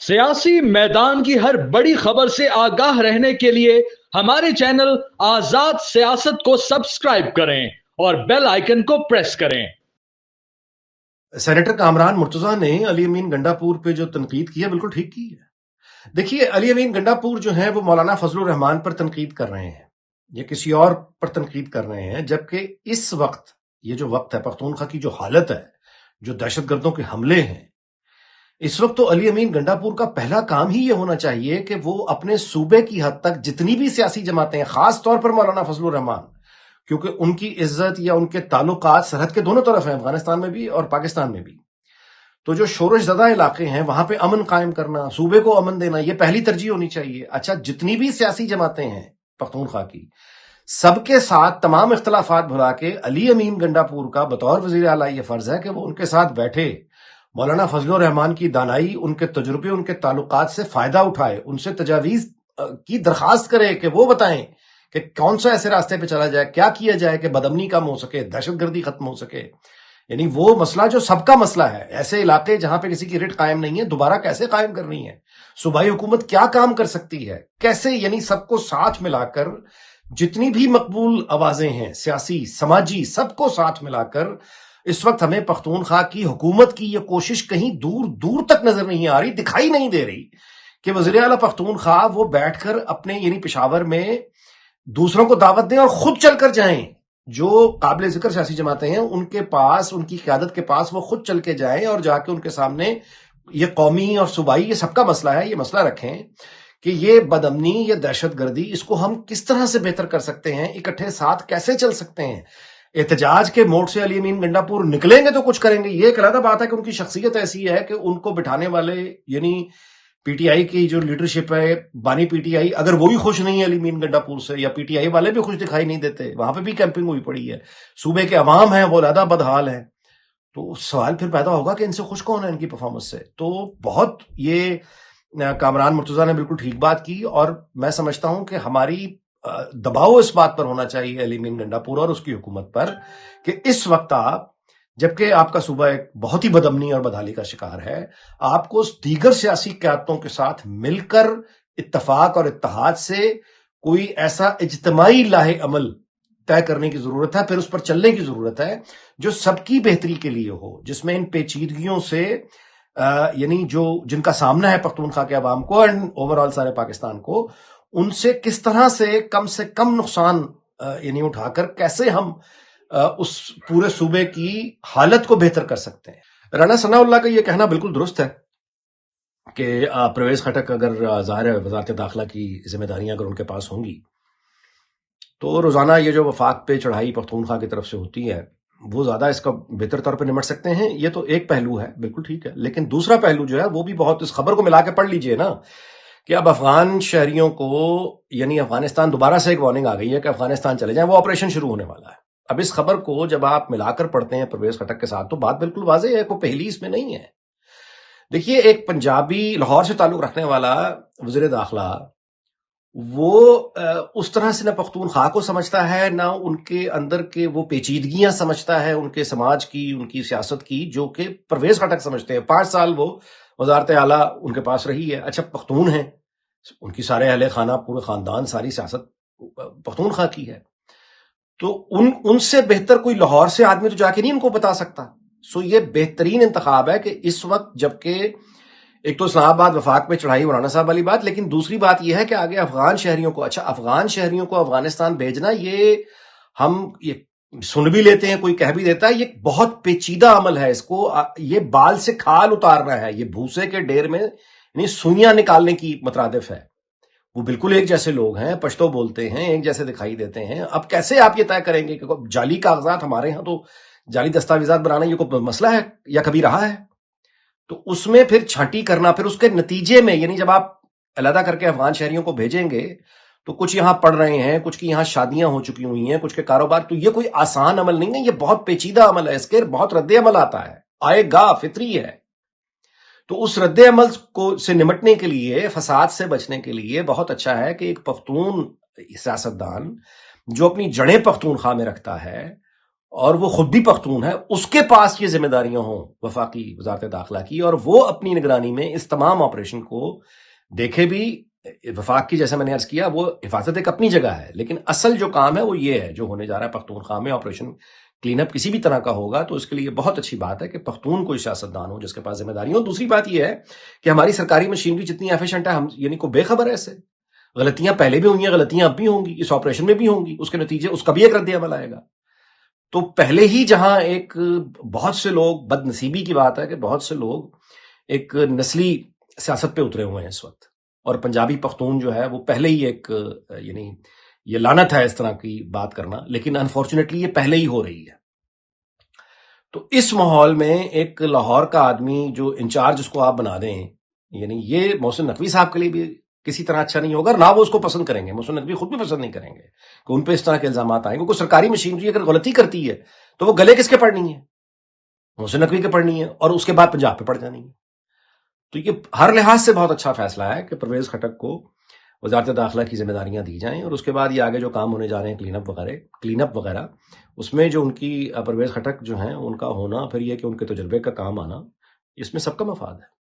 सियासी मैदान की हर बड़ी खबर से आगाह रहने के लिए हमारे चैनल आजाद सियासत को सब्सक्राइब करें और बेल आइकन को प्रेस करें। सेनेटर कामरान मुर्तजा ने अली अमीन गंडापुर पे जो तनकीद की है बिल्कुल ठीक की है। देखिए, अली अमीन गंडापुर जो है वो मौलाना फजलुर रहमान पर तनकीद कर रहे हैं या किसी और पर तनकीद कर रहे हैं, जबकि इस वक्त ये जो वक्त है, पख्तूनख्वा की जो हालत है, जो दहशतगर्दों के हमले हैं, इस वक्त तो अली अमीन गंडापुर का पहला काम ही ये होना चाहिए कि वो अपने सूबे की हद तक जितनी भी सियासी जमातें हैं, खास तौर पर मौलाना फजलुर रहमान, क्योंकि उनकी इज्जत या उनके ताल्लुकात सरहद के दोनों तरफ हैं, अफगानिस्तान में भी और पाकिस्तान में भी, तो जो शोरश ज़दा इलाके हैं वहां पे अमन कायम करना, सूबे को अमन देना, ये पहली तरजीह होनी चाहिए। अच्छा, जितनी भी सियासी जमातें हैं पख्तूनख्वा की, सबके साथ तमाम इख्तलाफात भुला के अली अमीन गंडापुर का बतौर वजीर आला ये फर्ज है कि वो उनके साथ बैठे, मौलाना फजलुर रहमान की दानाई, उनके तजुर्बे, उनके ताल्लुकात से फायदा उठाए, उनसे तजावीज की दरखास्त करे कि वो बताएं कि कौन सा ऐसे रास्ते पे चला जाए, क्या किया जाए कि बदअमनी कम हो सके, दहशतगर्दी खत्म हो सके। यानी वो मसला जो सबका मसला है, ऐसे इलाके जहां पे किसी की रिट कायम नहीं है, दोबारा कैसे कायम करनी है, सूबाई हुकूमत क्या काम कर सकती है, कैसे, यानी सबको साथ मिलाकर, जितनी भी मकबूल आवाजें हैं सियासी, समाजी, सबको साथ मिलाकर इस वक्त हमें पख्तूनख्वा की हुकूमत की ये कोशिश कहीं दूर दूर तक नजर नहीं आ रही, दिखाई नहीं दे रही कि वज़ीर आला पख्तूनख्वा वो बैठकर अपने यानी पेशावर में दूसरों को दावत दें और खुद चलकर जाएं। जो काबिल जिक्र सियासी जमातें हैं उनके पास, उनकी क़यादत के पास वो खुद चल के जाएं और जाके उनके सामने ये कौमी और सूबाई, ये सबका मसला है, ये मसला रखें कि ये बदअमनी, ये दहशतगर्दी, इसको हम किस तरह से बेहतर कर सकते हैं, इकट्ठे साथ कैसे चल सकते हैं। एहतजाज के मोड से अली अमीन गंडापुर निकलेंगे तो कुछ करेंगे, ये एक अलग बात है कि उनकी शख्सियत ऐसी है कि उनको बिठाने वाले, यानी पीटीआई की जो लीडरशिप है, बानी पीटीआई, अगर वही खुश नहीं है अली अमीन गंडापुर से, या पीटीआई वाले भी खुश दिखाई नहीं देते, वहां पे भी कैंपिंग हुई पड़ी है, सूबे के अवाम है वो ज्यादा बदहाल है, तो सवाल फिर पैदा होगा कि इनसे खुश कौन है इनकी परफॉर्मेंस से। तो बहुत ये कामरान मुर्तजा ने बिल्कुल ठीक बात की, और मैं समझता हूं कि हमारी दबाव इस बात पर होना चाहिए अली अमीन गंडापुर और उसकी हुकूमत पर कि इस वक्त आप, जबकि आपका सूबा एक बहुत ही बदअमनी और बदहाली का शिकार है, आपको दीगर सियासी क़यादतों के साथ मिलकर इत्तफाक और इत्तेहाद से कोई ऐसा इज्तिमाई लाहे अमल तय करने की जरूरत है, फिर उस पर चलने की जरूरत है जो सबकी बेहतरी के लिए हो, जिसमें इन पेचीदगियों से यानी जो जिनका सामना है पख्तूनख्वा के अवाम को एंड ओवरऑल सारे पाकिस्तान को, उनसे किस तरह से कम नुकसान यानी उठाकर कैसे हम उस पूरे सूबे की हालत को बेहतर कर सकते हैं। राना सनाउल्लाह का ये कहना बिल्कुल दुरुस्त है कि परवेज खटक, अगर ज़ाहिर है वजारत दाखिला की जिम्मेदारियां अगर उनके पास होंगी तो रोजाना ये जो वफाक पे चढ़ाई पख्तूनख्वा की तरफ से होती है वो ज्यादा इसका बेहतर तौर पर निमट सकते हैं। ये तो एक पहलू है, बिल्कुल ठीक है, लेकिन दूसरा पहलू जो है वो भी बहुत, इस खबर को मिला के पढ़ लीजिए ना, कि अब अफगान शहरियों को, यानी अफगानिस्तान, दोबारा से एक वार्निंग आ गई है कि अफगानिस्तान चले जाएं, वो ऑपरेशन शुरू होने वाला है। अब इस खबर को जब आप मिलाकर पढ़ते हैं परवेज खटक के साथ तो बात बिल्कुल वाज़ेह है, कोई पहली इसमें नहीं है। देखिए, एक पंजाबी, लाहौर से ताल्लुक रखने वाला वज़ीर दाखिला, वो उस तरह से ना पख्तूनख्वा को समझता है, ना उनके अंदर के वो पेचीदगियां समझता है उनके समाज की, उनकी सियासत की, जो कि परवेज खटक समझते हैं। 5 साल वो वजारत आला उनके पास रही है। अच्छा, पख्तून है, उनकी सारे अहले खाना, पूरे खानदान, सारी सियासत पख्तूनख्वा की है, तो उनसे बेहतर कोई लाहौर से आदमी तो जाके नहीं उनको बता सकता। सो ये बेहतरीन इंतखाब है कि इस वक्त, जबकि एक तो इस्लामाबाद वफाक पे चढ़ाई मौलाना साहब वाली बात, लेकिन दूसरी बात यह है कि आगे अफगान शहरियों को, अच्छा अफगान शहरियों को अफगानिस्तान भेजना, ये हम ये सुन भी लेते हैं, कोई कह भी देता है, ये बहुत पेचीदा अमल है। इसको ये बाल से खाल उतारना है, ये भूसे के ढेर में यानी सुइयां निकालने की मतरादिफ है। वो बिल्कुल एक जैसे लोग हैं, पश्तो बोलते हैं, एक जैसे दिखाई देते हैं। अब कैसे आप ये तय करेंगे कि जाली कागजात, हमारे यहाँ तो जाली दस्तावेजात बनाना ये कोई मसला है या कभी रहा है, तो उसमें फिर छांटी करना, फिर उसके नतीजे में, यानी जब आप अलहदा करके अफगान शहरियों को भेजेंगे तो कुछ यहां पढ़ रहे हैं, कुछ की यहां शादियां हो चुकी हुई हैं, कुछ के कारोबार, तो ये कोई आसान अमल नहीं है, ये बहुत पेचीदा अमल है, इसके बहुत रद्द अमल आता है, आएगा, फितरी है। तो उस रद्द अमल को से निमटने के लिए, फसाद से बचने के लिए बहुत अच्छा है कि एक पख्तून सियासतदान जो अपनी जड़ें पख्तूनख्वा में रखता है اور وہ خود بھی پختون ہے، اس کے پاس یہ ذمہ داریاں ہوں وفاقی وزارت داخلہ کی، اور وہ اپنی نگرانی میں اس تمام آپریشن کو دیکھے بھی۔ وفاق کی جیسے میں نے عرض کیا وہ حفاظت ایک اپنی جگہ ہے، لیکن اصل جو کام ہے وہ یہ ہے جو ہونے جا رہا ہے پختونخوا میں۔ آپریشن کلین اپ کسی بھی طرح کا ہوگا تو اس کے لیے بہت اچھی بات ہے کہ پختون کوئی سیاستدان ہو جس کے پاس ذمہ داری ہو۔ دوسری بات یہ ہے کہ ہماری سرکاری مشینری جتنی ایفیشنٹ ہے، ہم یعنی کوئی بے خبر ہے اس سے، غلطیاں پہلے بھی ہوئی ہیں، غلطیاں اب بھی ہوں گی، اس آپریشن میں بھی ہوں گی، اس کے نتیجے اس کا بھی ایک رد عمل آئے گا۔ تو پہلے ہی جہاں ایک بہت سے لوگ، بد نصیبی کی بات ہے کہ بہت سے لوگ ایک نسلی سیاست پہ اترے ہوئے ہیں اس وقت، اور پنجابی پختون جو ہے وہ پہلے ہی ایک یعنی یہ لعنت ہے اس طرح کی بات کرنا، لیکن انفارچونیٹلی یہ پہلے ہی ہو رہی ہے۔ تو اس ماحول میں ایک لاہور کا آدمی جو انچارج اس کو آپ بنا دیں، یعنی یہ محسن نقوی صاحب کے لیے بھی کسی طرح اچھا نہیں ہوگا، نہ وہ اس کو پسند کریں گے، محسن نقوی خود بھی پسند نہیں کریں گے کہ ان پہ اس طرح کے الزامات آئیں گے۔ کوئی سرکاری مشینری اگر غلطی کرتی ہے تو وہ گلے کس کے پڑنی ہے؟ محسن نقوی کے پڑنی ہے، اور اس کے بعد پنجاب پہ پڑ جانی ہے۔ تو یہ ہر لحاظ سے بہت اچھا فیصلہ ہے کہ پرویز خٹک کو وزارت داخلہ کی ذمہ داریاں دی جائیں، اور اس کے بعد یہ آگے جو کام ہونے جا رہے ہیں کلین اپ وغیرہ، اس میں جو ان کی پرویز خٹک جو ہیں ان کا ہونا، پھر یہ کہ ان کے تجربے کا کام آنا، اس میں سب کا مفاد ہے۔